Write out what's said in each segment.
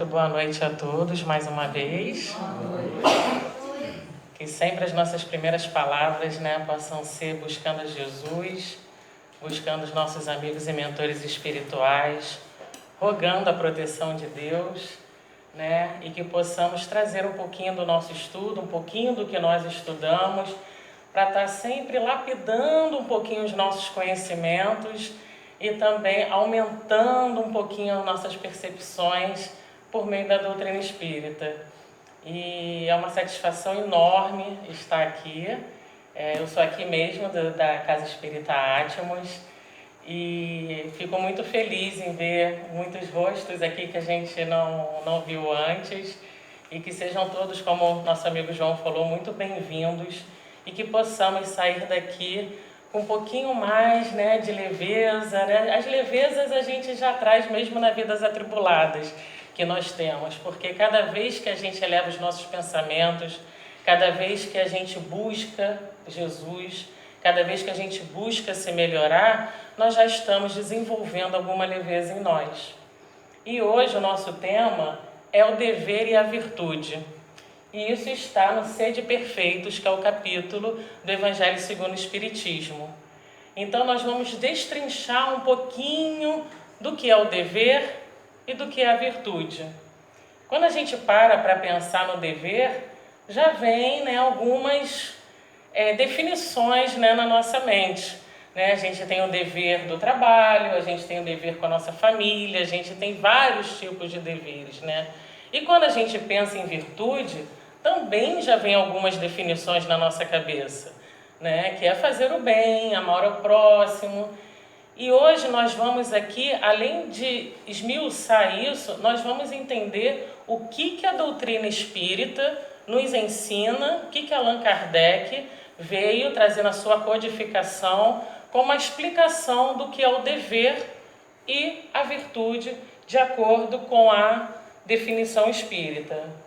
Muito boa noite a todos, mais uma vez. Que sempre as nossas primeiras palavras, possam ser buscando Jesus, buscando os nossos amigos e mentores espirituais, rogando a proteção de Deus, e que possamos trazer um pouquinho do nosso estudo, um pouquinho do que nós estudamos, para estar sempre lapidando um pouquinho os nossos conhecimentos e também aumentando um pouquinho as nossas percepções por meio da doutrina espírita. E é uma satisfação enorme estar aqui. Eu sou aqui mesmo da Casa Espírita Átmos e fico muito feliz em ver muitos rostos aqui que a gente não viu antes e que sejam todos, como o nosso amigo João falou, muito bem-vindos e que possamos sair daqui com um pouquinho mais de leveza. As levezas a gente já traz mesmo nas vidas atribuladas que nós temos, porque cada vez que a gente eleva os nossos pensamentos, cada vez que a gente busca Jesus, cada vez que a gente busca se melhorar, nós já estamos desenvolvendo alguma leveza em nós. E hoje o nosso tema é o dever e a virtude. E isso está no Sede Perfeitos, que é o capítulo do Evangelho segundo o Espiritismo. Então nós vamos destrinchar um pouquinho do que é o dever e do que é a virtude. Quando a gente para pensar no dever, já vem algumas definições na nossa mente. A gente tem o dever do trabalho, a gente tem o dever com a nossa família, a gente tem vários tipos de deveres. E quando a gente pensa em virtude, também já vem algumas definições na nossa cabeça, que é fazer o bem, amar ao próximo. E hoje nós vamos aqui, além de esmiuçar isso, nós vamos entender o que a doutrina espírita nos ensina, o que Allan Kardec veio trazer na sua codificação como uma explicação do que é o dever e a virtude, de acordo com a definição espírita.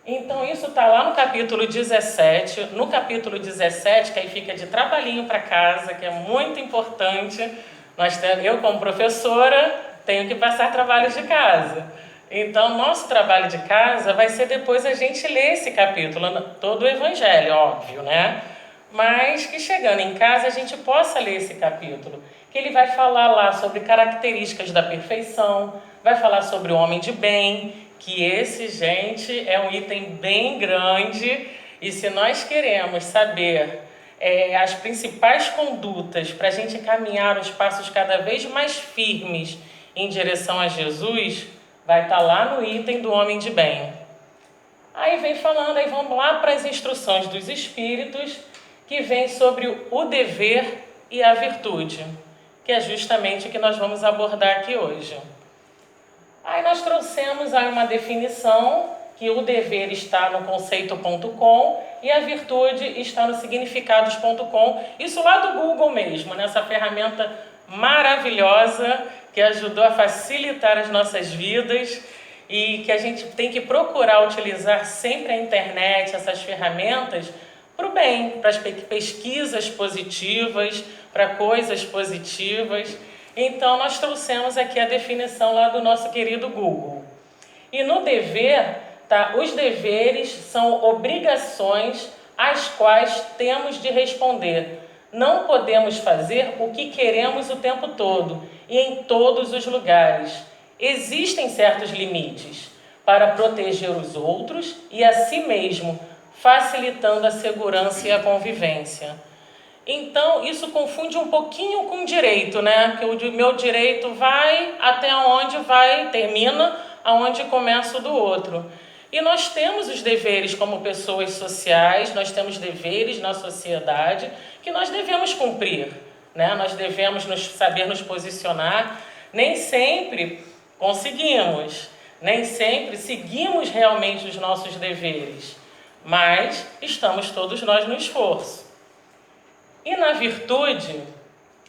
Então isso está lá no capítulo 17, no capítulo 17, que aí fica de trabalhinho para casa, que é muito importante. Eu, como professora, tenho que passar trabalhos de casa. Então, nosso trabalho de casa vai ser depois a gente ler esse capítulo, todo o Evangelho, óbvio, Mas que chegando em casa a gente possa ler esse capítulo, que ele vai falar lá sobre características da perfeição, vai falar sobre o homem de bem, que esse, gente, é um item bem grande, e se nós queremos saber as principais condutas para a gente caminhar os passos cada vez mais firmes em direção a Jesus, vai estar lá no item do homem de bem. Aí vem falando, aí vamos lá para as instruções dos Espíritos, que vem sobre o dever e a virtude, que é justamente o que nós vamos abordar aqui hoje. Aí nós trouxemos aí uma definição, que o dever está no conceito.com e a virtude está no significados.com. Isso lá do Google mesmo, nessa ferramenta maravilhosa que ajudou a facilitar as nossas vidas e que a gente tem que procurar utilizar sempre a internet, essas ferramentas, para o bem, para as pesquisas positivas, para coisas positivas. Então, nós trouxemos aqui a definição lá do nosso querido Google. E no dever, os deveres são obrigações às quais temos de responder. Não podemos fazer o que queremos o tempo todo e em todos os lugares. Existem certos limites para proteger os outros e a si mesmo, facilitando a segurança e a convivência. Então, isso confunde um pouquinho com direito, Que o meu direito vai até onde vai, termina aonde começa o do outro. E nós temos os deveres como pessoas sociais, nós temos deveres na sociedade que nós devemos cumprir, Nós devemos saber nos posicionar. Nem sempre conseguimos, nem sempre seguimos realmente os nossos deveres, mas estamos todos nós no esforço. E na virtude,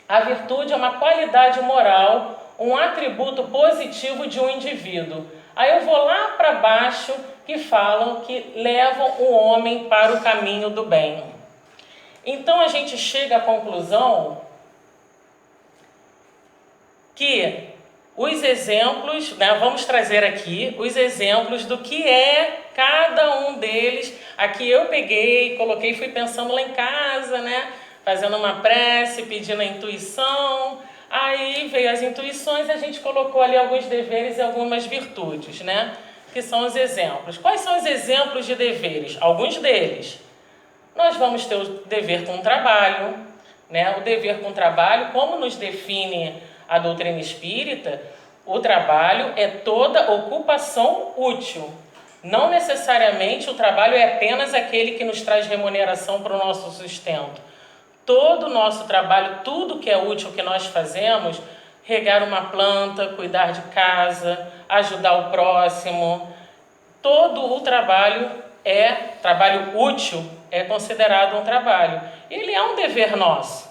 a virtude é uma qualidade moral, um atributo positivo de um indivíduo. Aí eu vou lá para baixo, que falam que levam o homem para o caminho do bem. Então a gente chega à conclusão que os exemplos, né? Vamos trazer aqui os exemplos do que é cada um deles. Aqui eu peguei, coloquei, fui pensando lá em casa, né? Fazendo uma prece, pedindo a intuição. Aí veio as intuições e a gente colocou ali alguns deveres e algumas virtudes, né? Que são os exemplos. Quais são os exemplos de deveres? Alguns deles. Nós vamos ter o dever com o trabalho, né? O dever com o trabalho, como nos define a doutrina espírita, o trabalho é toda ocupação útil. Não necessariamente o trabalho é apenas aquele que nos traz remuneração para o nosso sustento. Todo o nosso trabalho, tudo que é útil que nós fazemos, regar uma planta, cuidar de casa, ajudar o próximo, todo o trabalho útil, é considerado um trabalho. Ele é um dever nosso.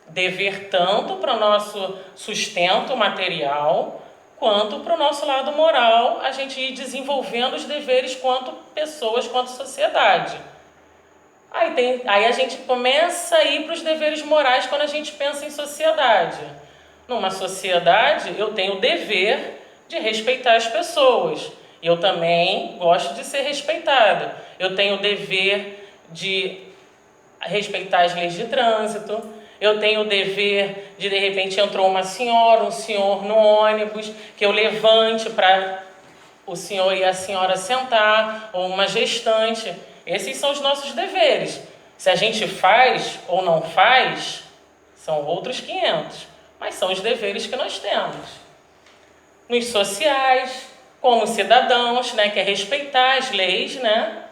Dever tanto para o nosso sustento material, quanto para o nosso lado moral, a gente ir desenvolvendo os deveres quanto pessoas, quanto sociedade. Aí a gente começa a ir para os deveres morais quando a gente pensa em sociedade. Numa sociedade, eu tenho o dever de respeitar as pessoas. Eu também gosto de ser respeitada. Eu tenho o dever de respeitar as leis de trânsito. Eu tenho o dever de repente, entrou uma senhora, um senhor no ônibus, que eu levante para o senhor e a senhora sentar, ou uma gestante. Esses são os nossos deveres. Se a gente faz ou não faz, são outros 500. Mas são os deveres que nós temos. Nos sociais, como cidadãos, né, que é respeitar as leis, né?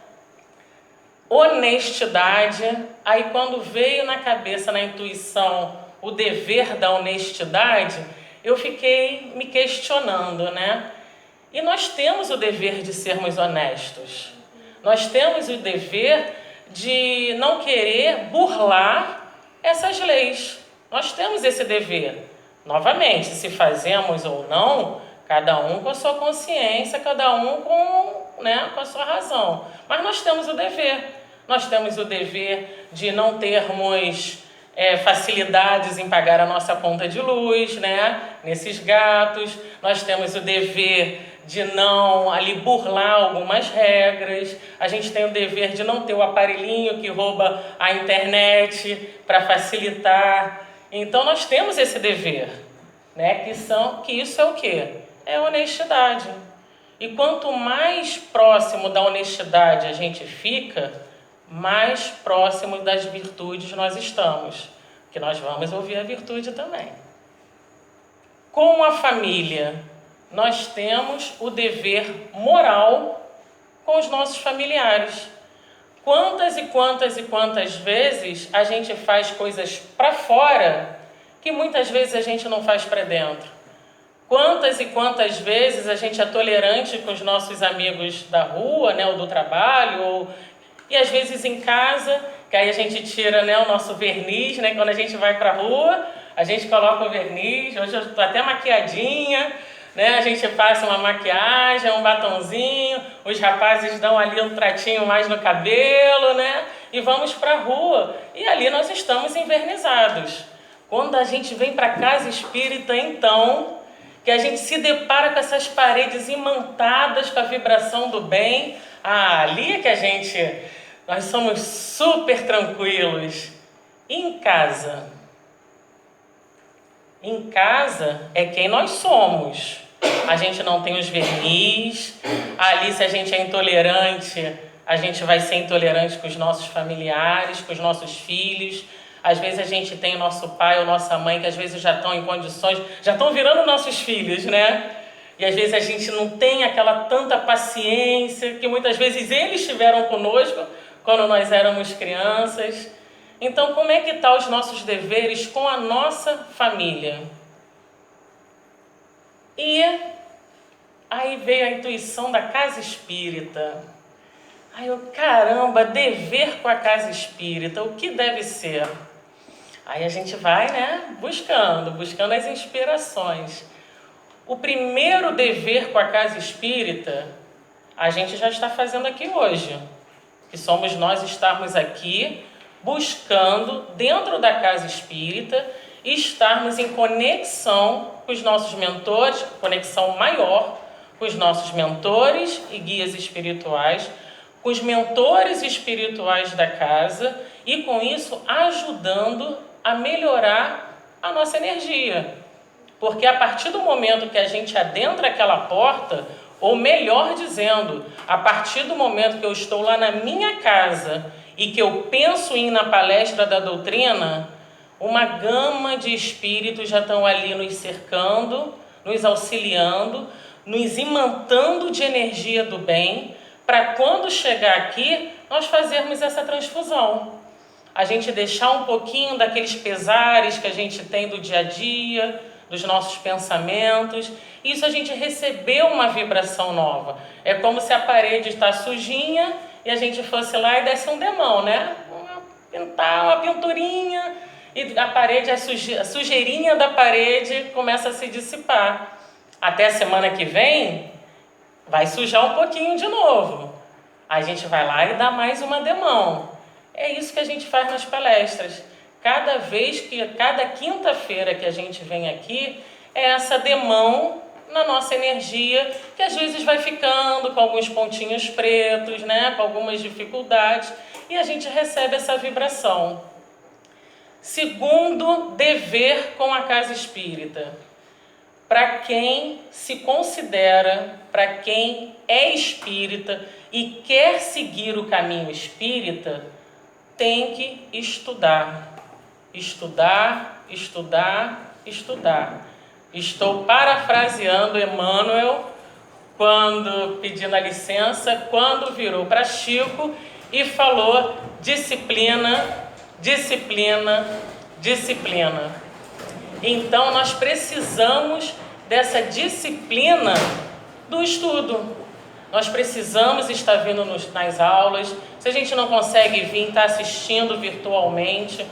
Honestidade. Aí quando veio na cabeça, na intuição, o dever da honestidade, eu fiquei me questionando, né? E nós temos o dever de sermos honestos. Nós temos o dever de não querer burlar essas leis. Nós temos esse dever. Novamente, se fazemos ou não, cada um com a sua consciência, cada um com a sua razão. Mas nós temos o dever. Nós temos o dever de não termos facilidades em pagar a nossa conta de luz, né? Nesses gatos. Nós temos o dever de não ali burlar algumas regras. A gente tem o dever de não ter o aparelhinho que rouba a internet para facilitar. Então nós temos esse dever, né? Que isso é o quê? É honestidade. E quanto mais próximo da honestidade a gente fica, mais próximo das virtudes nós estamos. Que nós vamos ouvir a virtude também. Com a família, nós temos o dever moral com os nossos familiares. Quantas e quantas e quantas vezes a gente faz coisas para fora que muitas vezes a gente não faz para dentro? Quantas e quantas vezes a gente é tolerante com os nossos amigos da rua, né, ou do trabalho, e às vezes em casa, que aí a gente tira, né, o nosso verniz, né, quando a gente vai para a rua, a gente coloca o verniz. Hoje eu estou até maquiadinha, né, a gente passa uma maquiagem, um batonzinho, os rapazes dão ali um tratinho mais no cabelo, né, e vamos para a rua. E ali nós estamos envernizados. Quando a gente vem para a casa espírita, então, que a gente se depara com essas paredes imantadas com a vibração do bem, ali é que nós somos super tranquilos. E em casa? Em casa é quem nós somos. A gente não tem os verniz. Ali, se a gente é intolerante, a gente vai ser intolerante com os nossos familiares, com os nossos filhos. Às vezes a gente tem o nosso pai ou nossa mãe, que às vezes já estão em condições, já estão virando nossos filhos, né? E às vezes a gente não tem aquela tanta paciência que muitas vezes eles tiveram conosco quando nós éramos crianças. Então, como é que estão os nossos deveres com a nossa família? E aí veio a intuição da casa espírita. Aí caramba, dever com a casa espírita, o que deve ser? Aí a gente vai, né, buscando as inspirações. O primeiro dever com a casa espírita, a gente já está fazendo aqui hoje. Que somos nós estarmos aqui buscando, dentro da casa espírita, e estarmos em conexão com os nossos mentores, conexão maior com os nossos mentores e guias espirituais, com os mentores espirituais da casa e com isso ajudando a melhorar a nossa energia. Porque a partir do momento que a gente adentra aquela porta, ou melhor dizendo, a partir do momento que eu estou lá na minha casa e que eu penso em ir na palestra da doutrina, uma gama de espíritos já estão ali nos cercando, nos auxiliando, nos imantando de energia do bem, para quando chegar aqui, nós fazermos essa transfusão. A gente deixar um pouquinho daqueles pesares que a gente tem do dia a dia, dos nossos pensamentos. Isso a gente recebeu uma vibração nova. É como se a parede está sujinha e a gente fosse lá e desse um demão, né? Pintar uma pinturinha e a parede, a sujeirinha da parede começa a se dissipar. Até a semana que vem vai sujar um pouquinho de novo. A gente vai lá e dá mais uma demão. É isso que a gente faz nas palestras. Cada quinta-feira que a gente vem aqui, é essa demão na nossa energia, que às vezes vai ficando com alguns pontinhos pretos, né, com algumas dificuldades, e a gente recebe essa vibração. Segundo dever com a casa espírita. Para quem se considera, para quem é espírita e quer seguir o caminho espírita, tem que estudar. Estudar, estudar, estudar. Estou parafraseando Emmanuel, quando, pedindo a licença, quando virou para Chico e falou disciplina, disciplina, disciplina. Então, nós precisamos dessa disciplina do estudo. Nós precisamos estar vindo nas aulas. Se a gente não consegue vir, estar assistindo virtualmente.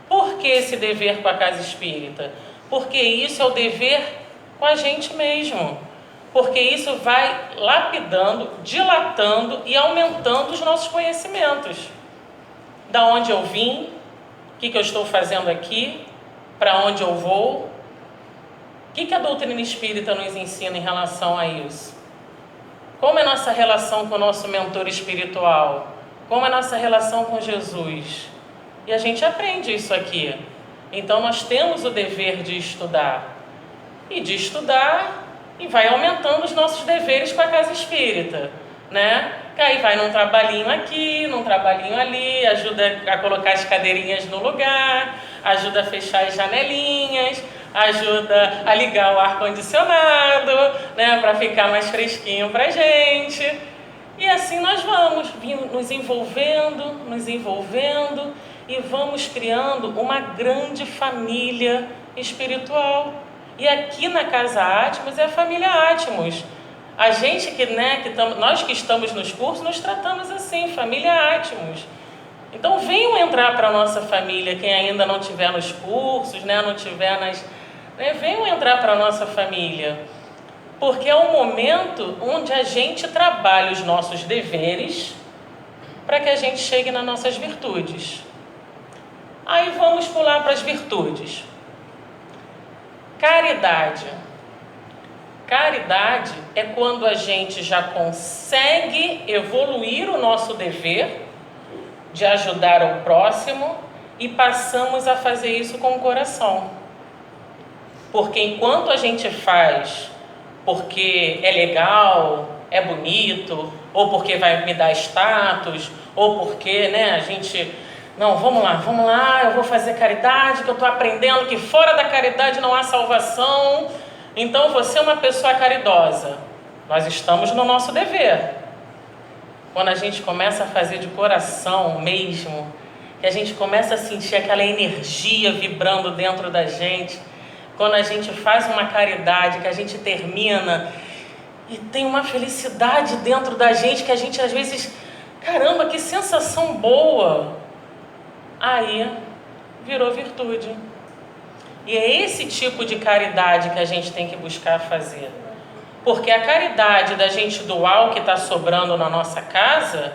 Por que esse dever com a casa espírita? Porque isso é o dever com a gente mesmo. Porque isso vai lapidando, dilatando e aumentando os nossos conhecimentos. Da onde eu vim, o que eu estou fazendo aqui, para onde eu vou. O que a doutrina espírita nos ensina em relação a isso? Como é a nossa relação com o nosso mentor espiritual? Como é a nossa relação com Jesus? E a gente aprende isso aqui. Então nós temos o dever de estudar. E de estudar, e vai aumentando os nossos deveres com a casa espírita, né? Que aí vai num trabalhinho aqui, num trabalhinho ali, ajuda a colocar as cadeirinhas no lugar, ajuda a fechar as janelinhas, ajuda a ligar o ar-condicionado, né? Para ficar mais fresquinho pra gente. E assim nós vamos nos envolvendo e vamos criando uma grande família espiritual. E aqui na Casa Atmos é a família Atmos. A gente nós que estamos nos cursos, nos tratamos assim, família Atmos. Então venham entrar para a nossa família, quem ainda não estiver nos cursos, né, não tiver venham entrar para a nossa família. Porque é um momento onde a gente trabalha os nossos deveres para que a gente chegue nas nossas virtudes. Aí vamos pular para as virtudes. Caridade. Caridade é quando a gente já consegue evoluir o nosso dever de ajudar o próximo e passamos a fazer isso com o coração. Porque enquanto a gente faz porque é legal, é bonito, ou porque vai me dar status, ou porque, a gente... Não, vamos lá, eu vou fazer caridade, que eu estou aprendendo que fora da caridade não há salvação, então você é uma pessoa caridosa. Nós estamos no nosso dever. Quando a gente começa a fazer de coração mesmo, que a gente começa a sentir aquela energia vibrando dentro da gente, quando a gente faz uma caridade, que a gente termina e tem uma felicidade dentro da gente, que a gente às vezes, caramba, que sensação boa! Aí virou virtude. E é esse tipo de caridade que a gente tem que buscar fazer. Porque a caridade da gente doar o que está sobrando na nossa casa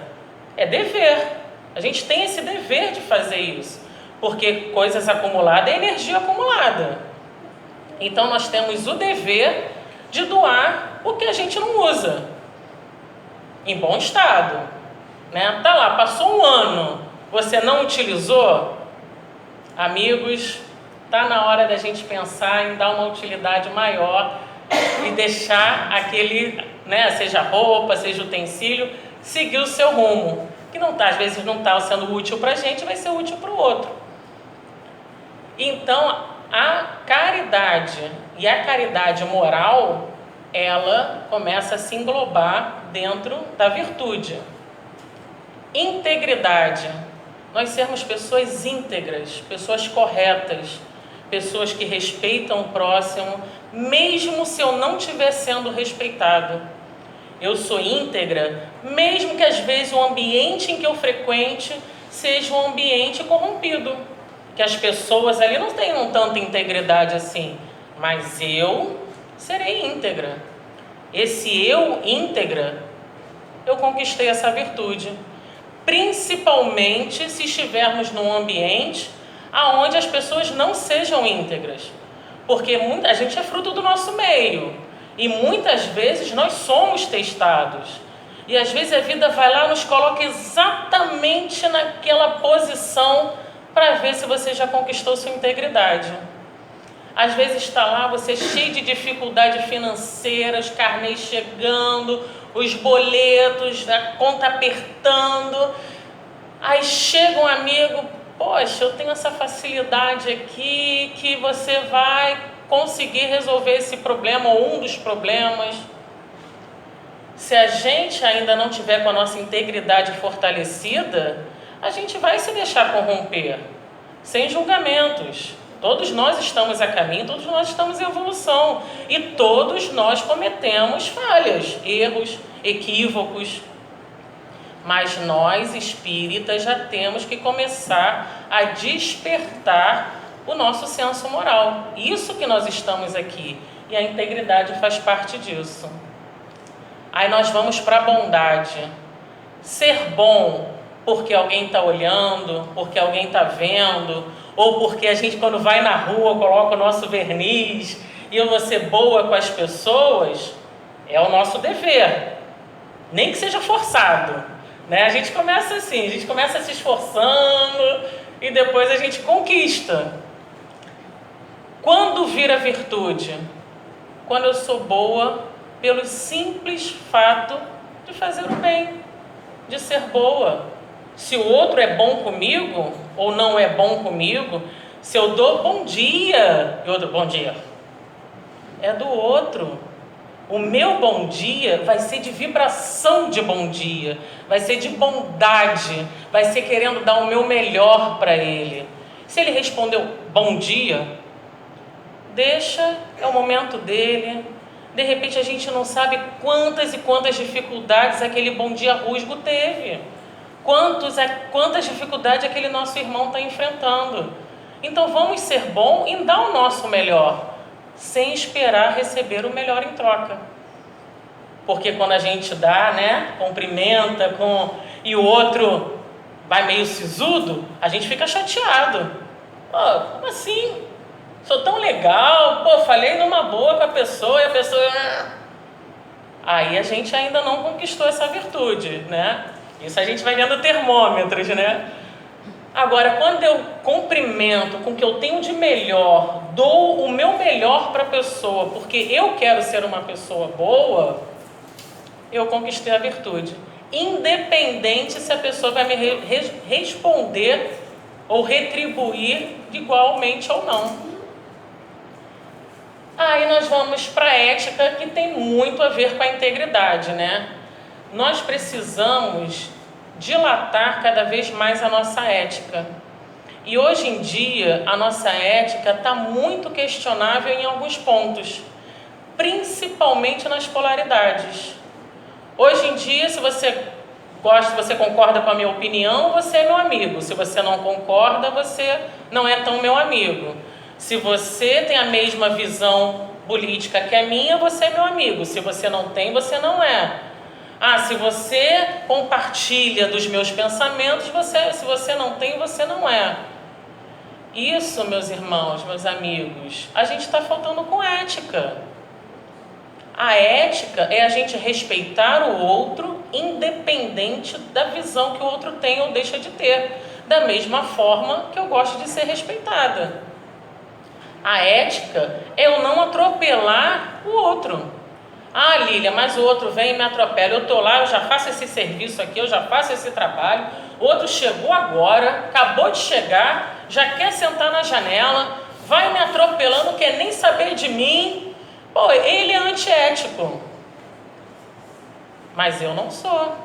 é dever. A gente tem esse dever de fazer isso. porque coisas acumuladas é energia acumulada. Então nós temos o dever de doar o que a gente não usa, em bom estado, né? Tá lá, passou um ano, você não utilizou, amigos, tá na hora da gente pensar em dar uma utilidade maior e deixar aquele, né, seja roupa, seja utensílio, seguir o seu rumo, que não tá, às vezes não está sendo útil para a gente, vai ser útil para o outro. Então, a caridade e a caridade moral, ela começa a se englobar dentro da virtude. Integridade, nós sermos pessoas íntegras, pessoas corretas, pessoas que respeitam o próximo, mesmo se eu não estiver sendo respeitado. Eu sou íntegra, mesmo que às vezes o ambiente em que eu frequente seja um ambiente corrompido, que as pessoas ali não tenham tanta integridade assim, mas eu serei íntegra. Esse eu íntegra, eu conquistei essa virtude, principalmente se estivermos num ambiente aonde as pessoas não sejam íntegras, porque a gente é fruto do nosso meio e muitas vezes nós somos testados e às vezes a vida vai lá e nos coloca exatamente naquela posição para ver se você já conquistou sua integridade. Às vezes está lá você cheio de dificuldade financeira, os carnês chegando, os boletos, a conta apertando, aí chega um amigo, poxa, eu tenho essa facilidade aqui que você vai conseguir resolver esse problema ou um dos problemas. Se a gente ainda não tiver com a nossa integridade fortalecida, a gente vai se deixar corromper, sem julgamentos. Todos nós estamos a caminho, todos nós estamos em evolução e todos nós cometemos falhas, erros, equívocos. Mas nós, espíritas, já temos que começar a despertar o nosso senso moral. Isso que nós estamos aqui. E a integridade faz parte disso. Aí nós vamos para a bondade. Ser bom porque alguém está olhando, porque alguém está vendo, ou porque a gente, quando vai na rua, coloca o nosso verniz e eu vou ser boa com as pessoas, é o nosso dever. Nem que seja forçado. Né? A gente começa assim, a gente começa se esforçando e depois a gente conquista. Quando vira virtude? Quando eu sou boa pelo simples fato de fazer o bem, de ser boa. Se o outro é bom comigo ou não é bom comigo, se eu dou bom dia e outro bom dia, é do outro. O meu bom dia vai ser de vibração de bom dia, vai ser de bondade, vai ser querendo dar o meu melhor para ele. Se ele respondeu bom dia, deixa, é o momento dele. De repente a gente não sabe quantas e quantas dificuldades aquele bom dia rusgo teve. Quantas dificuldades aquele nosso irmão está enfrentando. Então vamos ser bom e dar o nosso melhor, sem esperar receber o melhor em troca. Porque quando a gente dá, né, cumprimenta e o outro vai meio sisudo, a gente fica chateado. Pô, como assim? Sou tão legal, pô, falei numa boa com a pessoa e a pessoa... Aí a gente ainda não conquistou essa virtude, né? Isso a gente vai vendo termômetros, né? Agora, quando eu cumprimento com o que eu tenho de melhor, dou o meu melhor para a pessoa, porque eu quero ser uma pessoa boa, eu conquistei a virtude. Independente se a pessoa vai me responder ou retribuir igualmente ou não. Aí nós vamos para a ética, que tem muito a ver com a integridade, né? Nós precisamos dilatar cada vez mais a nossa ética. E hoje em dia, a nossa ética está muito questionável em alguns pontos, principalmente nas polaridades. Hoje em dia, se você gosta, você concorda com a minha opinião, você é meu amigo. Se você não concorda, você não é tão meu amigo. Se você tem a mesma visão política que a minha, você é meu amigo. Se você não tem, você não é. Se você compartilha dos meus pensamentos, se você não tem, você não é. Isso, meus irmãos, meus amigos, a gente está faltando com ética. A ética é a gente respeitar o outro, independente da visão que o outro tem ou deixa de ter. Da mesma forma que eu gosto de ser respeitada. A ética é eu não atropelar o outro. Ah, Lília, mas o outro vem e me atropela. Eu estou lá, eu já faço esse serviço aqui, eu já faço esse trabalho. O outro chegou agora, acabou de chegar, já quer sentar na janela, vai me atropelando, não quer nem saber de mim. Pô, ele é antiético. Mas eu não sou.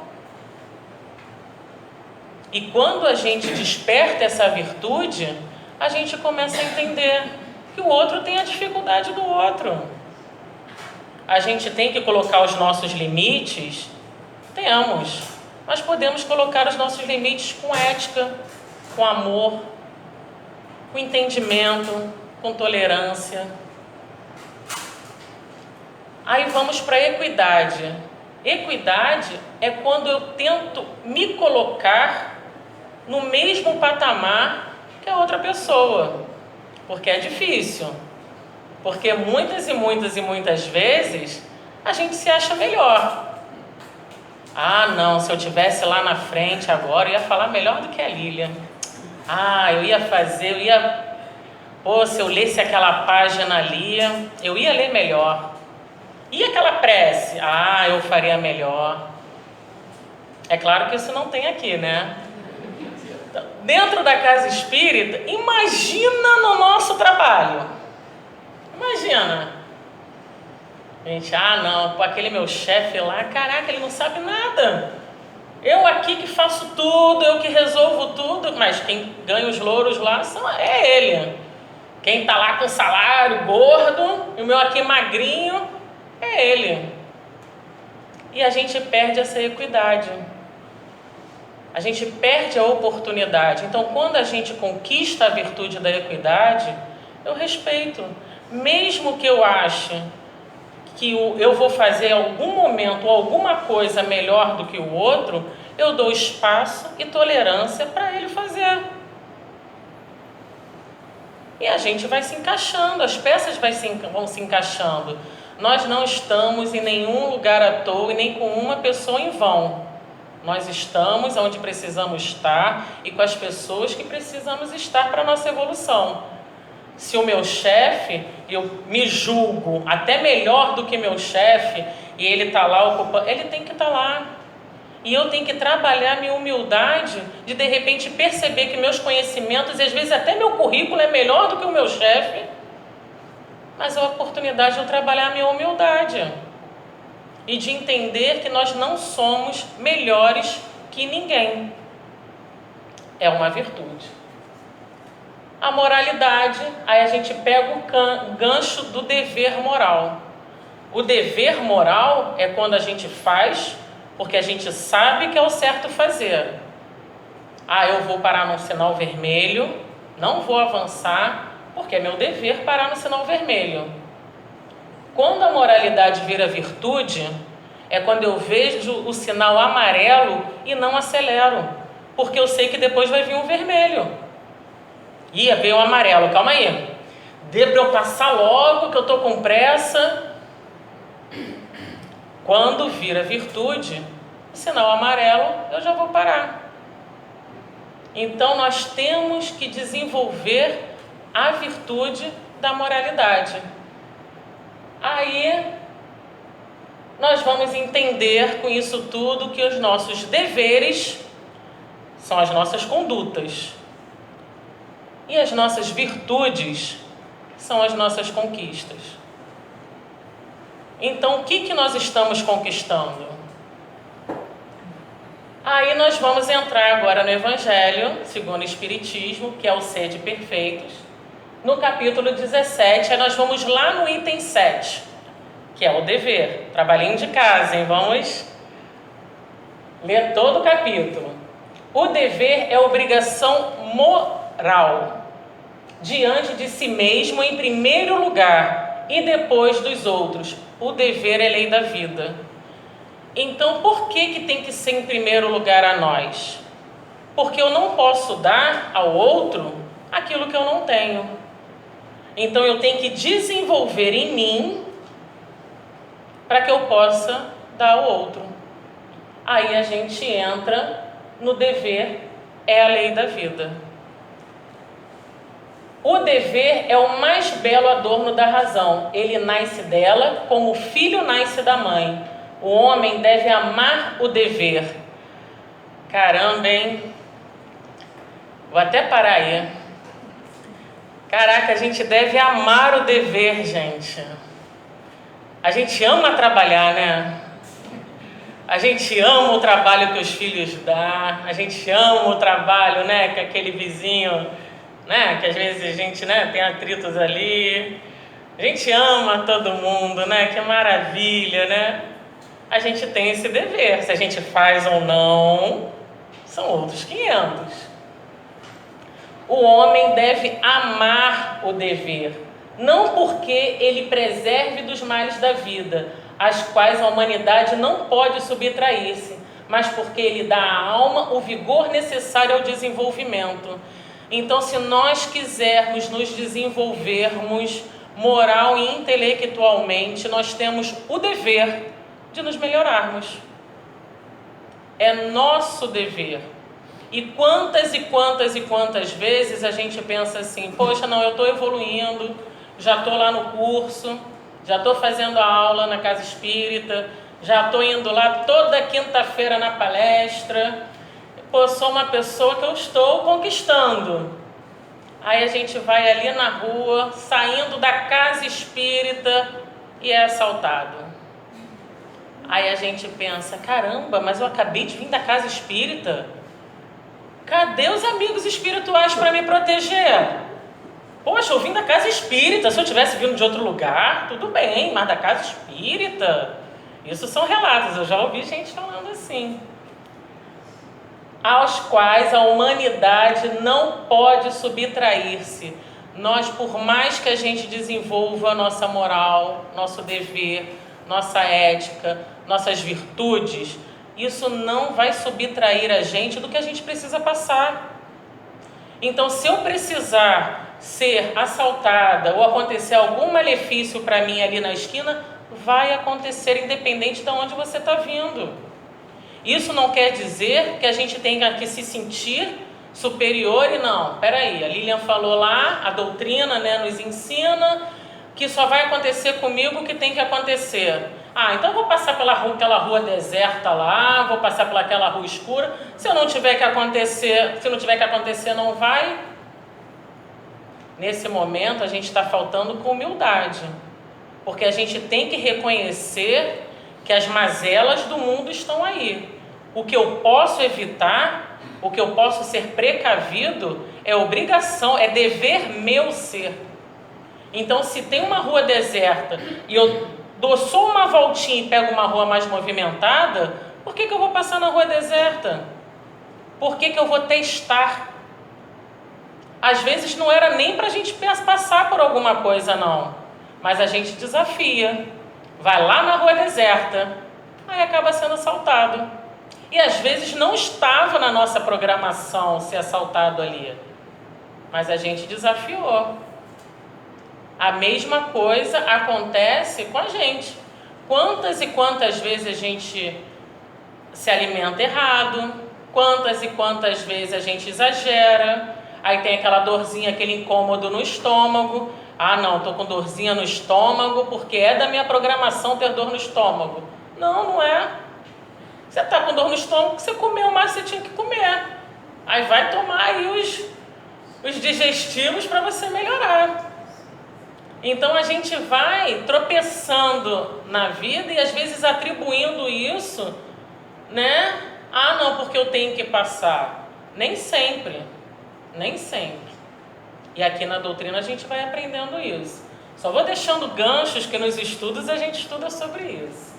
E quando a gente desperta essa virtude, a gente começa a entender que o outro tem a dificuldade do outro. A gente tem que colocar os nossos limites? Temos, mas podemos colocar os nossos limites com ética, com amor, com entendimento, com tolerância. Aí vamos para a equidade. Equidade é quando eu tento me colocar no mesmo patamar que a outra pessoa, porque é difícil. Porque muitas vezes a gente se acha melhor. Ah, não, se eu tivesse lá na frente agora, eu ia falar melhor do que a Lília. Ah, se eu lesse aquela página ali, eu ia ler melhor. E aquela prece? Ah, eu faria melhor. É claro que isso não tem aqui, né? Dentro da casa espírita, imagina no nosso trabalho. Imagina, gente, não, aquele meu chefe lá, caraca, ele não sabe nada. Eu aqui que faço tudo, eu que resolvo tudo, mas quem ganha os louros lá é ele. Quem está lá com salário gordo, e o meu aqui magrinho, é ele. E a gente perde essa equidade. A gente perde a oportunidade. Então, quando a gente conquista a virtude da equidade, eu respeito. Mesmo que eu ache que eu vou fazer em algum momento alguma coisa melhor do que o outro, eu dou espaço e tolerância para ele fazer. E a gente vai se encaixando, as peças vão se encaixando. Nós não estamos em nenhum lugar à toa e nem com uma pessoa em vão. Nós estamos onde precisamos estar e com as pessoas que precisamos estar para a nossa evolução. Se o meu chefe, eu me julgo até melhor do que meu chefe, e ele está lá ocupando, ele tem que estar lá. E eu tenho que trabalhar a minha humildade de repente perceber que meus conhecimentos, e às vezes até meu currículo é melhor do que o meu chefe, mas é a oportunidade de eu trabalhar a minha humildade e de entender que nós não somos melhores que ninguém. É uma virtude. A moralidade, aí a gente pega o gancho do dever moral. O dever moral é quando a gente faz porque a gente sabe que é o certo fazer. Eu vou parar no sinal vermelho, não vou avançar, porque é meu dever parar no sinal vermelho. Quando a moralidade vira virtude, é quando eu vejo o sinal amarelo e não acelero, porque eu sei que depois vai vir um vermelho. Veio o amarelo, calma aí. Dê para eu passar logo, que eu estou com pressa. Quando vira virtude, o sinal amarelo, eu já vou parar. Então, nós temos que desenvolver a virtude da moralidade. Aí, nós vamos entender com isso tudo que os nossos deveres são as nossas condutas. E as nossas virtudes são as nossas conquistas. Então, o que nós estamos conquistando? Aí nós vamos entrar agora no Evangelho, segundo o Espiritismo, que é o Sede Perfeitos. No capítulo 17, aí nós vamos lá no item 7, que é o dever. Trabalhinho de casa, hein? Vamos ler todo o capítulo. O dever é obrigação moral, diante de si mesmo em primeiro lugar e depois dos outros. O dever é lei da vida. Então, por que tem que ser em primeiro lugar a nós? Porque eu não posso dar ao outro aquilo que eu não tenho. Então eu tenho que desenvolver em mim para que eu possa dar ao outro. Aí a gente entra no dever, é a lei da vida. O dever é o mais belo adorno da razão. Ele nasce dela como o filho nasce da mãe. O homem deve amar o dever. Caramba, hein? Vou até parar aí. Caraca, a gente deve amar o dever, gente. A gente ama trabalhar, né? A gente ama o trabalho que os filhos dão. A gente ama o trabalho, né? Que aquele vizinho, né? Que às vezes a gente, né? Tem atritos ali. A gente ama todo mundo, né? Que maravilha, né? A gente tem esse dever. Se a gente faz ou não, são outros 500. O homem deve amar o dever, não porque ele preserve dos males da vida, às quais a humanidade não pode subtrair-se, mas porque ele dá à alma o vigor necessário ao desenvolvimento. Então, se nós quisermos nos desenvolvermos moral e intelectualmente, nós temos o dever de nos melhorarmos. É nosso dever. E quantas vezes a gente pensa assim, poxa, não, eu estou evoluindo, já estou lá no curso, já estou fazendo a aula na casa espírita, já estou indo lá toda quinta-feira na palestra, pô, sou uma pessoa que eu estou conquistando. Aí a gente vai ali na rua, saindo da casa espírita e é assaltado. Aí a gente pensa, caramba, mas eu acabei de vir da casa espírita. Cadê os amigos espirituais para me proteger? Poxa, eu vim da casa espírita. Se eu tivesse vindo de outro lugar, tudo bem, mas da casa espírita? Isso são relatos, eu já ouvi gente falando assim. Aos quais a humanidade não pode subtrair-se. Nós, por mais que a gente desenvolva nossa moral, nosso dever, nossa ética, nossas virtudes, isso não vai subtrair a gente do que a gente precisa passar. Então, se eu precisar ser assaltada ou acontecer algum malefício para mim ali na esquina, vai acontecer independente de onde você está vindo. Isso não quer dizer que a gente tenha que se sentir superior e não. Peraí, a Lilian falou lá, a doutrina, né, nos ensina que só vai acontecer comigo o que tem que acontecer. Ah, então eu vou passar pela rua, aquela rua deserta lá, vou passar pelaquela rua escura. Se não tiver que acontecer, não vai. Nesse momento a gente está faltando com humildade, porque a gente tem que reconhecer que as mazelas do mundo estão aí. O que eu posso evitar, o que eu posso ser precavido, é obrigação, é dever meu ser. Então, se tem uma rua deserta e eu dou só uma voltinha e pego uma rua mais movimentada, por que eu vou passar na rua deserta? Por que eu vou testar? Às vezes não era nem para a gente passar por alguma coisa, não. Mas a gente desafia. Vai lá na rua deserta, aí acaba sendo assaltado. E às vezes não estava na nossa programação ser assaltado ali. Mas a gente desafiou. A mesma coisa acontece com a gente. Quantas e quantas vezes a gente se alimenta errado, quantas e quantas vezes a gente exagera, aí tem aquela dorzinha, aquele incômodo no estômago. Ah, não, estou com dorzinha no estômago porque é da minha programação ter dor no estômago. Não, não é. Você está com dor no estômago porque você comeu mais que você tinha que comer. Aí vai tomar aí os digestivos para você melhorar. Então a gente vai tropeçando na vida e às vezes atribuindo isso, né? Ah, não, porque eu tenho que passar. Nem sempre, nem sempre. E aqui na doutrina a gente vai aprendendo isso. Só vou deixando ganchos que nos estudos a gente estuda sobre isso.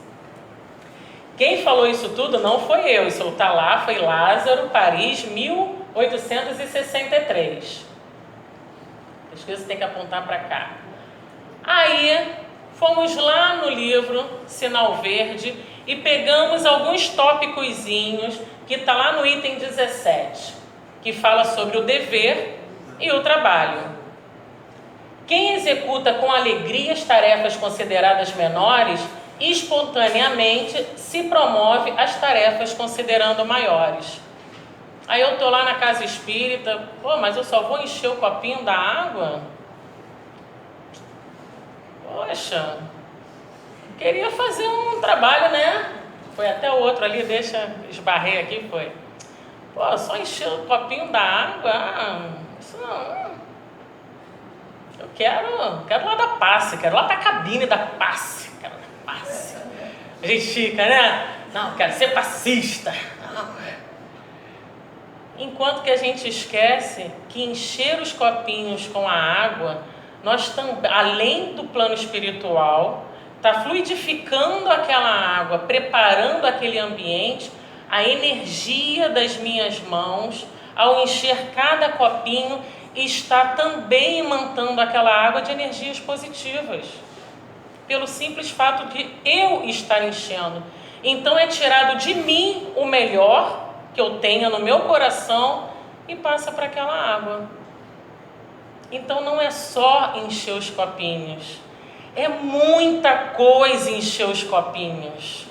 Quem falou isso tudo não foi eu, isso está lá, foi Lázaro, Paris, 1863. As coisas tem que apontar para cá. Aí, fomos lá no livro Sinal Verde e pegamos alguns tópicozinhos que está lá no item 17, que fala sobre o dever E o trabalho. Quem executa com alegria as tarefas consideradas menores, espontaneamente se promove as tarefas considerando maiores. Aí eu tô lá na casa espírita, pô, mas eu só vou encher o copinho da água? Poxa, queria fazer um trabalho, né? Foi até o outro ali, esbarrei aqui, foi. Pô, só encher o copinho da água? Isso não. Eu quero lá da passe, quero lá da cabine da passe, quero da passe. A gente fica, né? Não, quero ser passista. Enquanto que a gente esquece que encher os copinhos com a água, nós além do plano espiritual, está fluidificando aquela água, preparando aquele ambiente, a energia das minhas mãos, ao encher cada copinho, está também imantando aquela água de energias positivas, pelo simples fato de eu estar enchendo. Então é tirado de mim o melhor que eu tenha no meu coração e passa para aquela água. Então não é só encher os copinhos, é muita coisa encher os copinhos.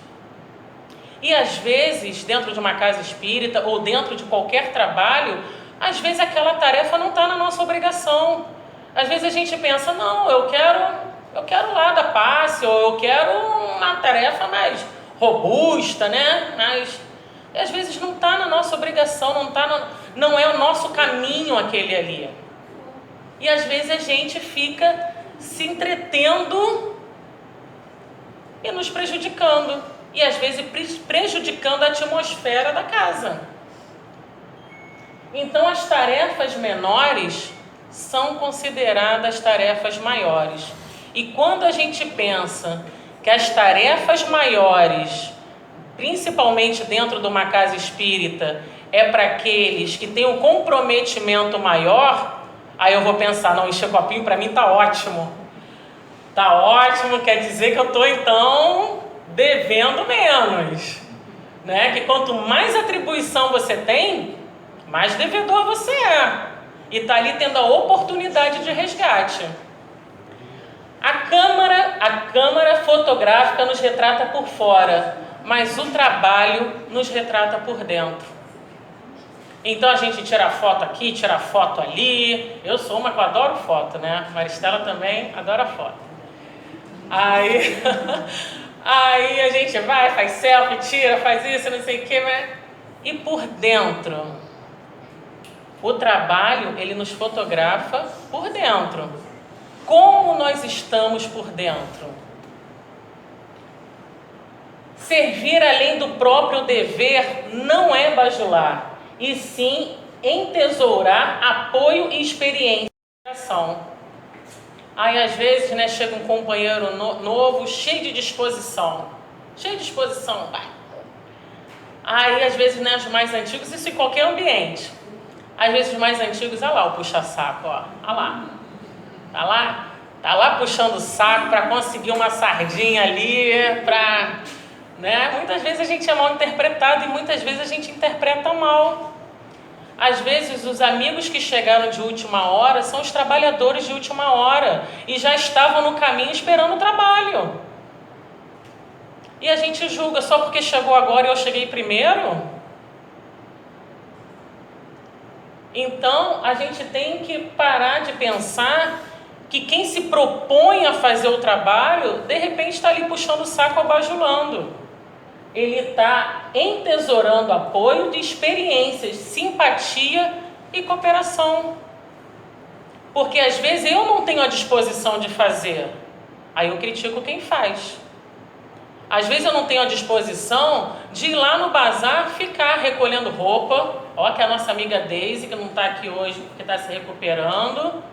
E às vezes, dentro de uma casa espírita ou dentro de qualquer trabalho, às vezes aquela tarefa não está na nossa obrigação. Às vezes a gente pensa, não, eu quero lá da passe, ou eu quero uma tarefa mais robusta, né? Mas às vezes não está na nossa obrigação, não é o nosso caminho aquele ali. E às vezes a gente fica se entretendo e nos prejudicando. E às vezes prejudicando a atmosfera da casa. Então as tarefas menores são consideradas tarefas maiores. E quando a gente pensa que as tarefas maiores, principalmente dentro de uma casa espírita, é para aqueles que têm um comprometimento maior, aí eu vou pensar, não, encher copinho para mim tá ótimo. Tá ótimo, quer dizer que eu estou então devendo menos, né? Que quanto mais atribuição você tem, mais devedor você é. E está ali tendo a oportunidade de resgate. A câmara fotográfica nos retrata por fora, mas o trabalho nos retrata por dentro. Então a gente tira foto aqui, tira foto ali. Eu sou uma que eu adoro foto, né? Maristela também adora foto. Aí a gente vai, faz selfie, tira, faz isso, não sei o que, né? E por dentro, o trabalho, ele nos fotografa por dentro. Como nós estamos por dentro? Servir além do próprio dever não é bajular, e sim entesourar apoio e experiência de ação. Aí às vezes, né, chega um companheiro novo, cheio de disposição, vai. Aí às vezes, né, os mais antigos, isso em qualquer ambiente, às vezes os mais antigos, olha lá o puxa-saco, ó, olha lá, tá lá puxando o saco para conseguir uma sardinha ali, né? Muitas vezes a gente é mal interpretado e muitas vezes a gente interpreta mal. Às vezes os amigos que chegaram de última hora são os trabalhadores de última hora e já estavam no caminho esperando o trabalho. E a gente julga só porque chegou agora e eu cheguei primeiro. Então a gente tem que parar de pensar que quem se propõe a fazer o trabalho, de repente está ali puxando o saco, abajulando. Ele está entesourando apoio de experiências, simpatia e cooperação. Porque às vezes eu não tenho a disposição de fazer, aí eu critico quem faz. Às vezes eu não tenho a disposição de ir lá no bazar, ficar recolhendo roupa. Ó, que a nossa amiga Deise, que não está aqui hoje porque está se recuperando.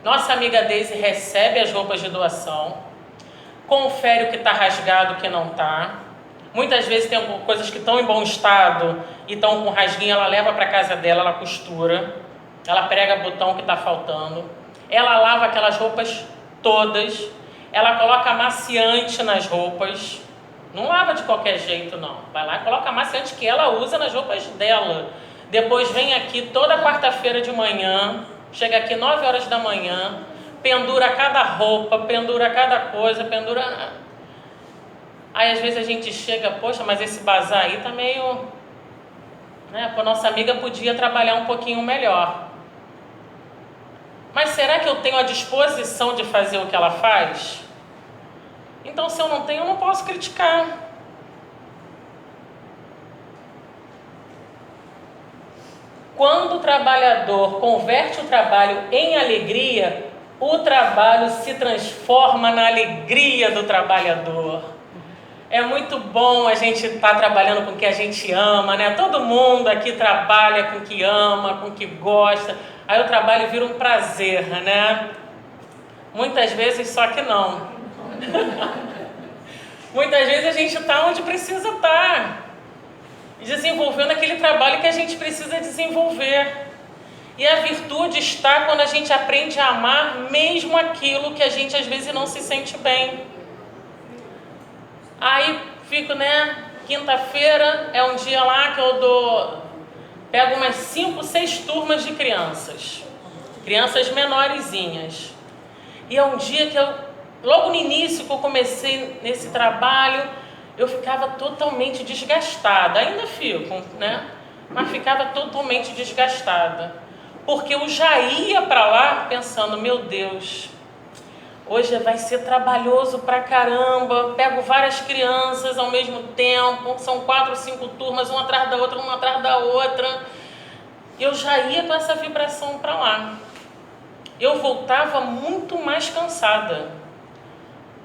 Nossa amiga Deise recebe as roupas de doação, confere o que está rasgado, o que não está. Muitas vezes tem coisas que estão em bom estado e estão com rasguinho, ela leva para casa dela, ela costura, ela prega botão que está faltando, ela lava aquelas roupas todas, ela coloca amaciante nas roupas, não lava de qualquer jeito não, vai lá e coloca amaciante que ela usa nas roupas dela. Depois vem aqui toda quarta-feira de manhã, Chega aqui 9 horas da manhã, pendura cada roupa, pendura cada coisa, pendura... Aí às vezes a gente chega, poxa, mas esse bazar aí tá meio... né? Pô, nossa amiga podia trabalhar um pouquinho melhor. Mas será que eu tenho a disposição de fazer o que ela faz? Então, se eu não tenho, eu não posso criticar. Quando o trabalhador converte o trabalho em alegria, o trabalho se transforma na alegria do trabalhador. É muito bom a gente estar trabalhando com o que a gente ama, né? Todo mundo aqui trabalha com o que ama, com o que gosta. Aí o trabalho vira um prazer, né? Muitas vezes só que não. Muitas vezes a gente está onde precisa estar, desenvolvendo aquele trabalho que a gente precisa desenvolver. E a virtude está quando a gente aprende a amar mesmo aquilo que a gente às vezes não se sente bem. Aí fico, né? Quinta-feira é um dia lá que eu pego umas 5, 6 turmas de crianças menorzinhas. E é um dia que logo no início que eu comecei nesse trabalho, eu ficava totalmente desgastada. Ainda fico, né? Mas ficava totalmente desgastada. Porque eu já ia para lá pensando, meu Deus, hoje vai ser trabalhoso pra caramba, pego várias crianças ao mesmo tempo, são 4 ou 5 turmas, uma atrás da outra. Eu já ia com essa vibração para lá. Eu voltava muito mais cansada.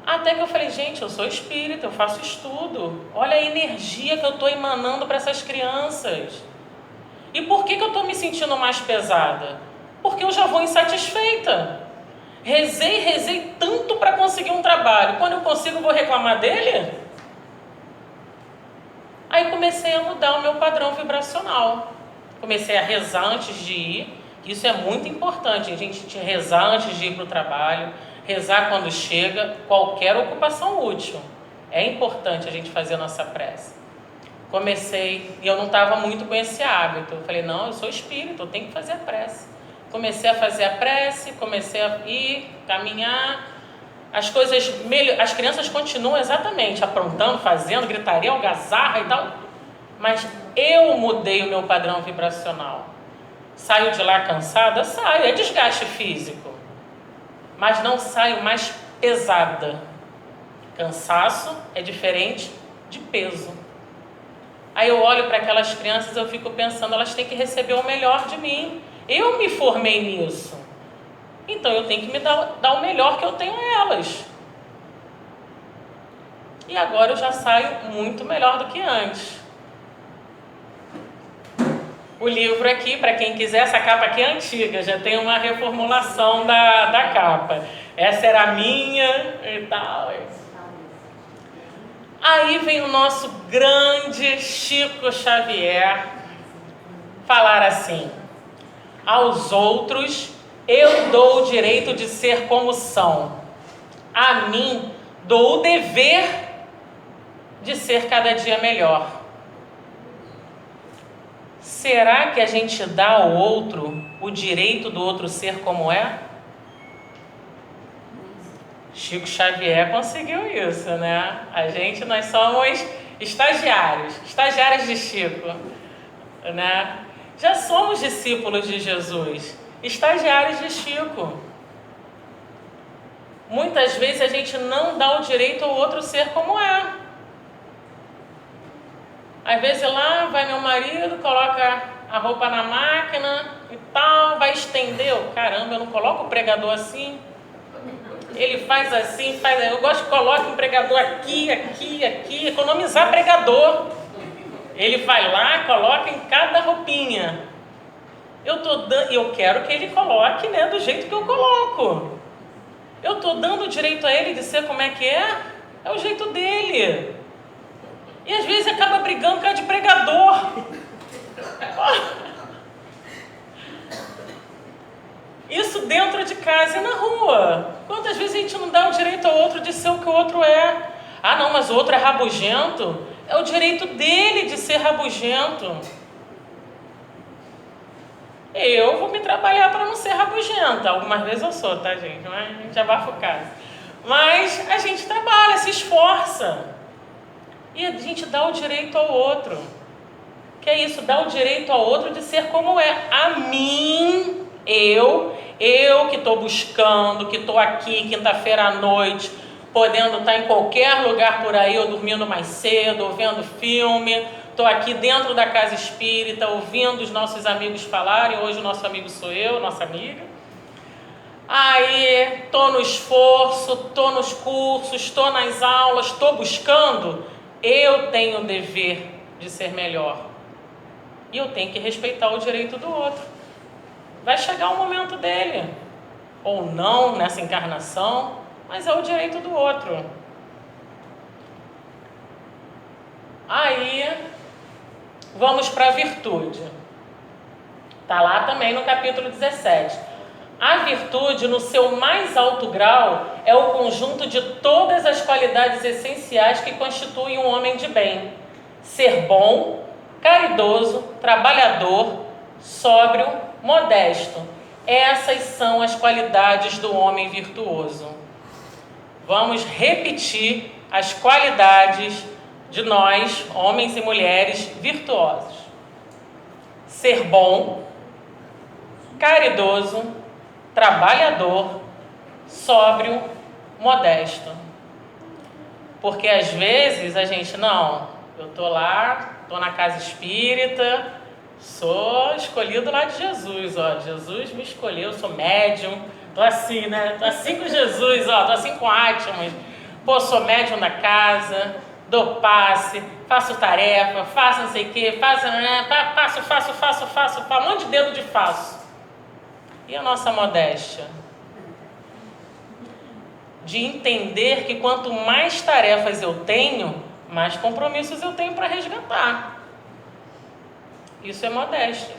Até que eu falei, gente, eu sou espírita, eu faço estudo. Olha a energia que eu estou emanando para essas crianças. E por que eu estou me sentindo mais pesada? Porque eu já vou insatisfeita. Rezei tanto para conseguir um trabalho. Quando eu consigo, eu vou reclamar dele? Aí comecei a mudar o meu padrão vibracional. Comecei a rezar antes de ir. Isso é muito importante, a gente rezar antes de ir para o trabalho, rezar quando chega, qualquer ocupação útil. É importante a gente fazer a nossa prece. Comecei, e eu não estava muito com esse hábito. Eu falei, não, eu sou espírita, eu tenho que fazer a prece. Comecei a fazer a prece, comecei a ir, caminhar. As crianças continuam exatamente aprontando, fazendo, gritaria, algazarra e tal. Mas eu mudei o meu padrão vibracional. Saio de lá cansada? Saio, é desgaste físico. Mas não saio mais pesada. Cansaço é diferente de peso. Aí eu olho para aquelas crianças, eu fico pensando, elas têm que receber o melhor de mim. Eu me formei nisso. Então eu tenho que me dar o melhor que eu tenho a elas. E agora eu já saio muito melhor do que antes. O livro aqui, para quem quiser, essa capa aqui é antiga, já tem uma reformulação da capa. Essa era a minha e tal. Aí vem o nosso grande Chico Xavier falar assim: aos outros eu dou o direito de ser como são. A mim dou o dever de ser cada dia melhor. Será que a gente dá ao outro o direito do outro ser como é? Chico Xavier conseguiu isso, né? Nós somos estagiários de Chico, né? Já somos discípulos de Jesus, estagiários de Chico. Muitas vezes a gente não dá o direito ao outro ser como é. Às vezes lá vai meu marido, coloca a roupa na máquina e tal, vai estender. Caramba, eu não coloco o pregador assim. Ele faz assim, eu gosto que coloque um pregador aqui, economizar pregador. Ele vai lá, coloca em cada roupinha. Eu quero que ele coloque, né, do jeito que eu coloco. Eu estou dando o direito a ele de ser como é que é? É o jeito dele. E às vezes acaba brigando por causa de pregador. Isso dentro de casa e na rua. Quantas vezes a gente não dá o direito ao outro de ser o que o outro é? Ah não, mas o outro é rabugento. É o direito dele de ser rabugento. eu vou me trabalhar para não ser rabugenta. Algumas vezes eu sou, tá, gente? Mas a gente abafa o caso. Mas a gente trabalha, se esforça. E a gente dá o direito ao outro. Que é isso, dá o direito ao outro de ser como é. A mim, eu que estou buscando, que estou aqui quinta-feira à noite, podendo estar em qualquer lugar por aí, ou dormindo mais cedo, ou vendo filme. Estou aqui dentro da casa espírita, ouvindo os nossos amigos falarem. Hoje o nosso amigo sou eu, nossa amiga. Aí, estou no esforço, estou nos cursos, estou nas aulas, estou buscando. Eu tenho o dever de ser melhor. E eu tenho que respeitar o direito do outro. Vai chegar o momento dele. Ou não, nessa encarnação, mas é o direito do outro. Aí, vamos para a virtude. Está lá também no capítulo 17. A virtude, no seu mais alto grau, é o conjunto de todas as qualidades essenciais que constituem um homem de bem. Ser bom, caridoso, trabalhador, sóbrio, modesto. Essas são as qualidades do homem virtuoso. Vamos repetir as qualidades de nós, homens e mulheres virtuosos. Ser bom, caridoso, trabalhador, sóbrio, modesto. Porque às vezes a gente, não, eu tô lá, tô na casa espírita, sou escolhido lá de Jesus, ó, Jesus me escolheu, sou médium, tô assim, né, tô assim com Jesus, ó, tô assim com Atmas, pô, sou médium da casa, dou passe, faço tarefa, faço não sei o que, faço, um monte de dedo de faço. E a nossa modéstia? De entender que quanto mais tarefas eu tenho, mais compromissos eu tenho para resgatar. Isso é modéstia.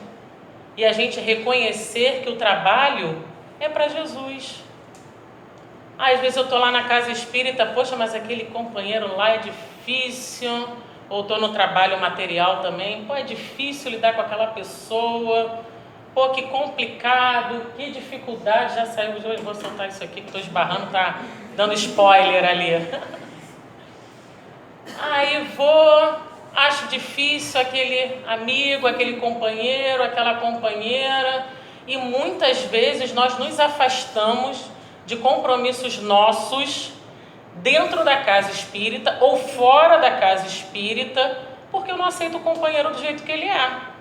E a gente reconhecer que o trabalho é para Jesus. Às vezes eu estou lá na casa espírita, poxa, mas aquele companheiro lá é difícil. Ou estou no trabalho material também, pô, é difícil lidar com aquela pessoa. Pô, que complicado, que dificuldade. Já saiu de hoje, vou soltar isso aqui que estou esbarrando, tá dando spoiler ali. Aí acho difícil aquele amigo, aquele companheiro, aquela companheira. E muitas vezes nós nos afastamos de compromissos nossos dentro da casa espírita ou fora da casa espírita, porque eu não aceito o companheiro do jeito que ele é.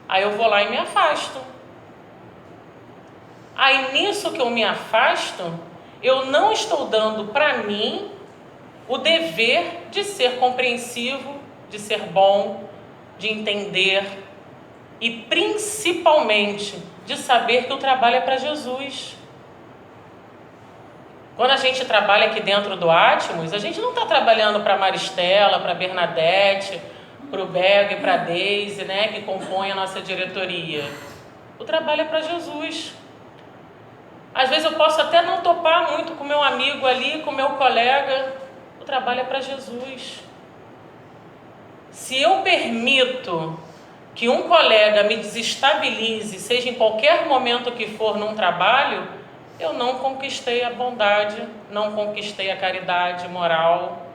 Aí eu vou lá e me afasto. Aí nisso que eu me afasto, eu não estou dando para mim o dever de ser compreensivo, de ser bom, de entender e principalmente de saber que o trabalho é para Jesus. Quando a gente trabalha aqui dentro do Atmos, a gente não está trabalhando para Maristela, para Bernadette, para o Bego e para a Deise, né, que compõem a nossa diretoria. O trabalho é para Jesus. Às vezes eu posso até não topar muito com meu amigo ali, com meu colega. O trabalho é para Jesus. Se eu permito que um colega me desestabilize, seja em qualquer momento que for num trabalho, eu não conquistei a bondade, não conquistei a caridade moral,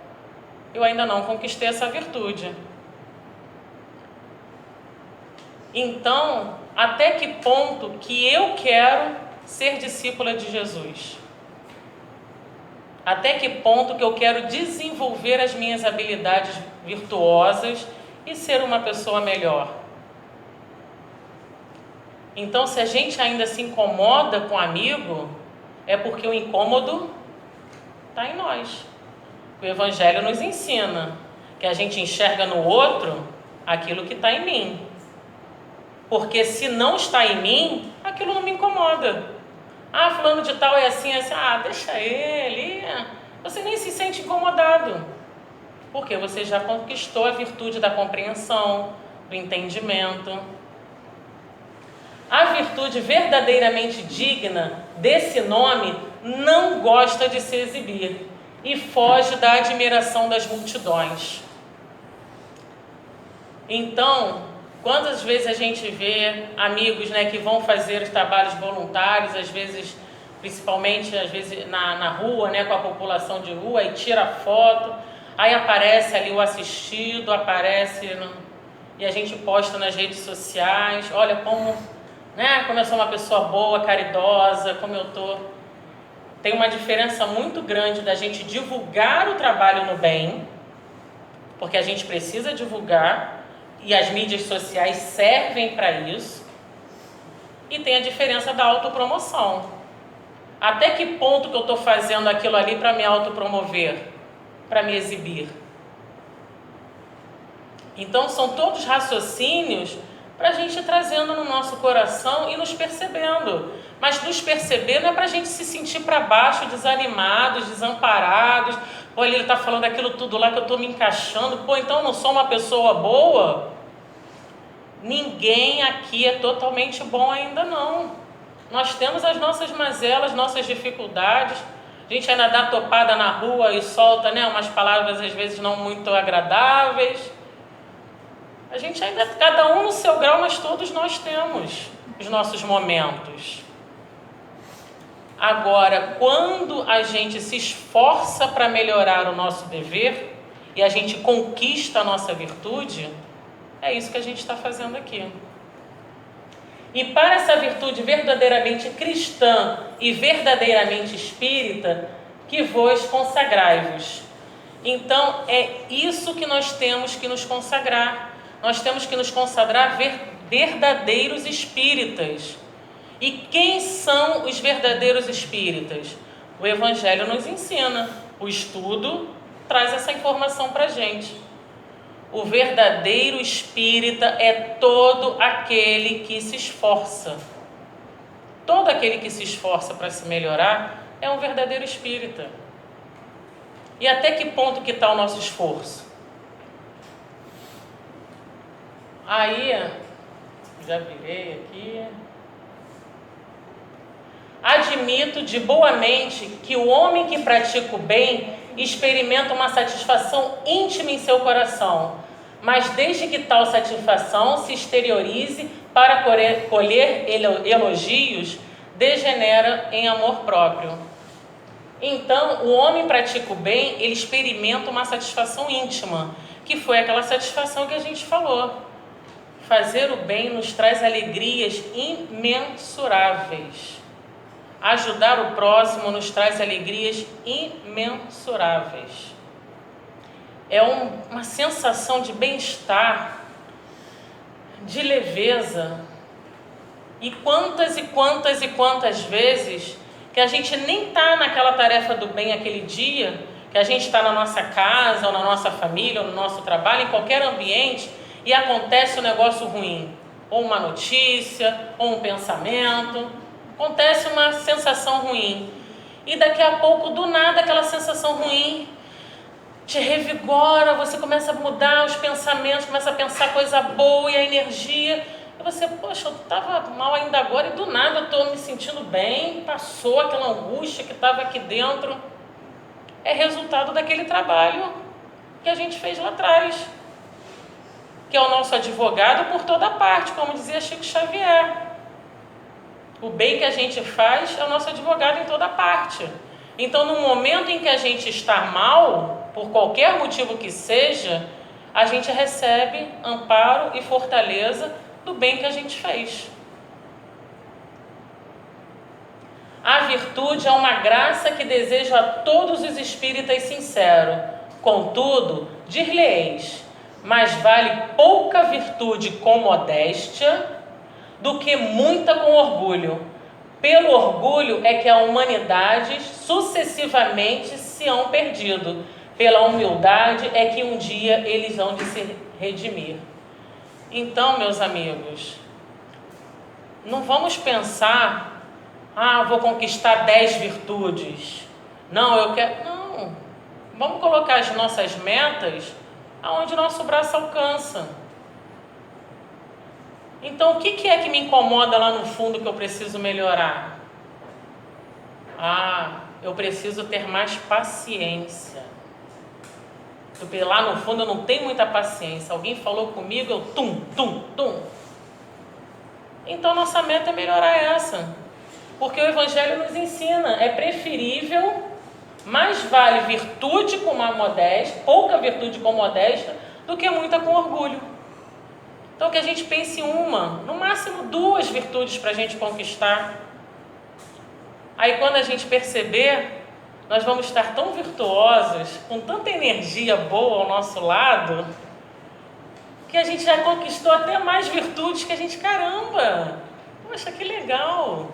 eu ainda não conquistei essa virtude. Então, até que ponto que eu quero ser discípula de Jesus? Até que ponto que eu quero desenvolver as minhas habilidades virtuosas e ser uma pessoa melhor? Então, se a gente ainda se incomoda com o amigo, é porque o incômodo está em nós. O Evangelho nos ensina que a gente enxerga no outro aquilo que está em mim. Porque se não está em mim, aquilo não me incomoda. Ah, fulano de tal é assim, assim. Ah, deixa ele. Você nem se sente incomodado. Porque você já conquistou a virtude da compreensão, do entendimento. A virtude verdadeiramente digna desse nome não gosta de se exibir e foge da admiração das multidões. Então, Quantas vezes a gente vê amigos, né, que vão fazer os trabalhos voluntários, às vezes, principalmente às vezes na rua, né, com a população de rua, e tira foto, aí aparece ali o assistido, e a gente posta nas redes sociais, olha como, né, como eu sou uma pessoa boa, caridosa, como eu tô. Tem uma diferença muito grande da gente divulgar o trabalho no bem, porque a gente precisa divulgar, e as mídias sociais servem para isso, e tem a diferença da autopromoção. Até que ponto que eu estou fazendo aquilo ali para me autopromover, para me exibir? Então são todos raciocínios para a gente ir trazendo no nosso coração e nos percebendo. Mas nos perceber não é para a gente se sentir para baixo, desanimados, desamparados. Pô, ele está falando aquilo tudo lá que eu estou me encaixando. Pô, então eu não sou uma pessoa boa? Ninguém aqui é totalmente bom ainda não. Nós temos as nossas mazelas, nossas dificuldades. A gente ainda dá topada na rua e solta, né, umas palavras às vezes não muito agradáveis. A gente ainda, cada um no seu grau, mas todos nós temos os nossos momentos. Agora, quando a gente se esforça para melhorar o nosso dever e a gente conquista a nossa virtude, é isso que a gente está fazendo aqui. E para essa virtude verdadeiramente cristã e verdadeiramente espírita, que vos consagrai-vos. Então, é isso que nós temos que nos consagrar. Nós temos que nos consagrar verdadeiros espíritas. E quem são os verdadeiros espíritas? O Evangelho nos ensina. O estudo traz essa informação para a gente. O verdadeiro espírita é todo aquele que se esforça. Todo aquele que se esforça para se melhorar é um verdadeiro espírita. E até que ponto que está o nosso esforço? Aí, já virei aqui. Admito de boa mente que o homem que pratica o bem experimenta uma satisfação íntima em seu coração, mas desde que tal satisfação se exteriorize para colher elogios, degenera em amor próprio. Então, o homem pratica o bem, ele experimenta uma satisfação íntima, que foi aquela satisfação que a gente falou. Fazer o bem nos traz alegrias imensuráveis. Ajudar o próximo nos traz alegrias imensuráveis. É uma sensação de bem-estar, de leveza. E quantas vezes que a gente nem está naquela tarefa do bem aquele dia, que a gente está na nossa casa, ou na nossa família, ou no nosso trabalho, em qualquer ambiente, e acontece um negócio ruim, ou uma notícia, ou um pensamento, acontece uma sensação ruim, e daqui a pouco, do nada, aquela sensação ruim te revigora, você começa a mudar os pensamentos, começa a pensar coisa boa e a energia, e você, poxa, eu estava mal ainda agora, e do nada eu estou me sentindo bem, passou aquela angústia que estava aqui dentro. É resultado daquele trabalho que a gente fez lá atrás, que é o nosso advogado por toda parte, como dizia Chico Xavier. O bem que a gente faz é o nosso advogado em toda parte. Então, no momento em que a gente está mal, por qualquer motivo que seja, a gente recebe amparo e fortaleza do bem que a gente fez. A virtude é uma graça que desejo a todos os espíritas sinceros. Contudo, dir-lhe-eis, mais vale pouca virtude com modéstia do que muita com orgulho. Pelo orgulho é que a humanidade sucessivamente se hão perdido. Pela humildade é que um dia eles hão de se redimir. Então, meus amigos, não vamos pensar, vou conquistar 10 virtudes. Não, eu quero... Não, vamos colocar as nossas metas aonde o nosso braço alcança. Então, o que é que me incomoda lá no fundo que eu preciso melhorar? Eu preciso ter mais paciência. Porque lá no fundo eu não tenho muita paciência. Alguém falou comigo, eu tum, tum, tum. Então nossa meta é melhorar essa. Porque o Evangelho nos ensina, é preferível, mais vale virtude com uma modéstia, pouca virtude com modéstia, do que muita com orgulho. Então que a gente pense em uma, no máximo 2 virtudes para a gente conquistar. Aí quando a gente perceber, nós vamos estar tão virtuosos, com tanta energia boa ao nosso lado, que a gente já conquistou até mais virtudes que a gente, caramba, poxa, que legal.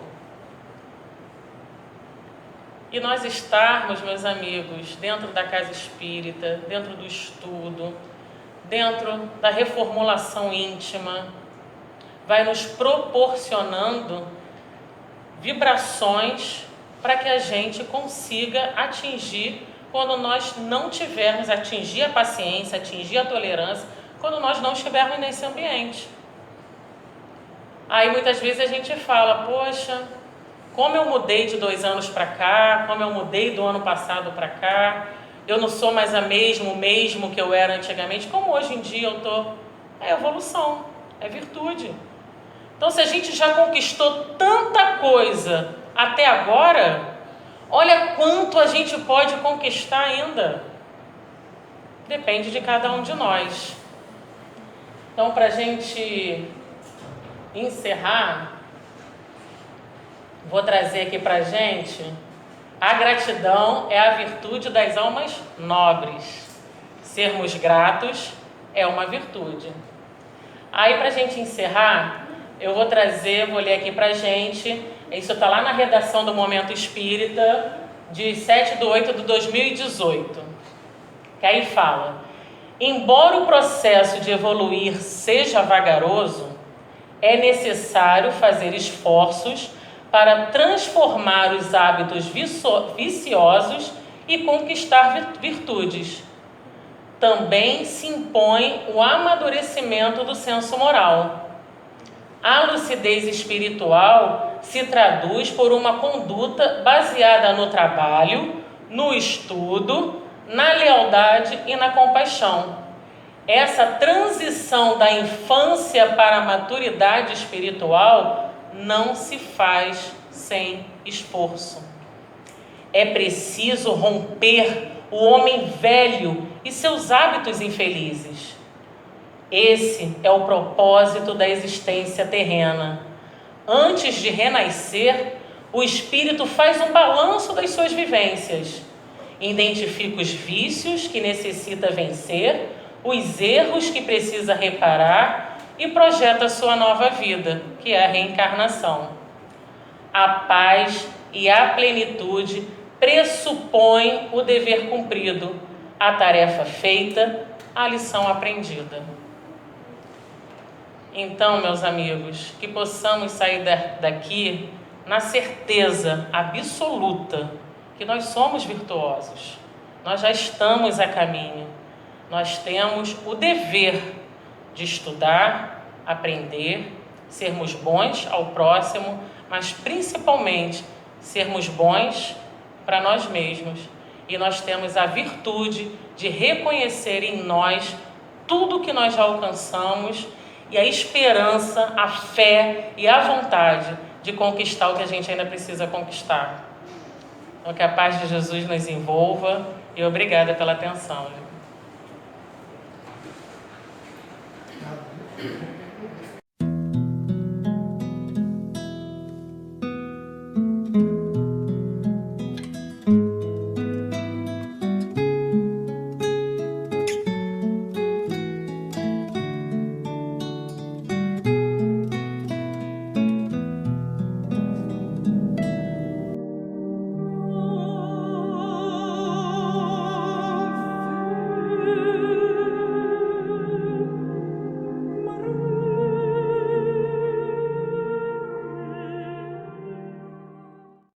E nós estarmos, meus amigos, dentro da casa espírita, dentro do estudo, dentro da reformulação íntima, vai nos proporcionando vibrações para que a gente consiga atingir, quando nós não tivermos, atingir a paciência, atingir a tolerância, quando nós não estivermos nesse ambiente. Aí muitas vezes a gente fala, poxa, como eu mudei de 2 anos para cá, como eu mudei do ano passado para cá, eu não sou mais o mesmo que eu era antigamente, como hoje em dia eu estou. É evolução, é virtude. Então se a gente já conquistou tanta coisa até agora, olha quanto a gente pode conquistar ainda. Depende de cada um de nós. Então, para a gente encerrar, vou trazer aqui para a gente: a gratidão é a virtude das almas nobres. Sermos gratos é uma virtude. Aí, para a gente encerrar, eu vou ler aqui para a gente. Isso está lá na redação do Momento Espírita, de 7/8/2018. Que aí fala: embora o processo de evoluir seja vagaroso, é necessário fazer esforços para transformar os hábitos viciosos e conquistar virtudes. Também se impõe o amadurecimento do senso moral. A lucidez espiritual se traduz por uma conduta baseada no trabalho, no estudo, na lealdade e na compaixão. Essa transição da infância para a maturidade espiritual não se faz sem esforço. É preciso romper o homem velho e seus hábitos infelizes. Esse é o propósito da existência terrena. Antes de renascer, o espírito faz um balanço das suas vivências, identifica os vícios que necessita vencer, os erros que precisa reparar e projeta sua nova vida, que é a reencarnação. A paz e a plenitude pressupõem o dever cumprido, a tarefa feita, a lição aprendida. Então, meus amigos, que possamos sair daqui na certeza absoluta que nós somos virtuosos, nós já estamos a caminho, nós temos o dever de estudar, aprender, sermos bons ao próximo, mas principalmente sermos bons para nós mesmos. E nós temos a virtude de reconhecer em nós tudo que nós já alcançamos e a esperança, a fé e a vontade de conquistar o que a gente ainda precisa conquistar. Então, que a paz de Jesus nos envolva e obrigada pela atenção.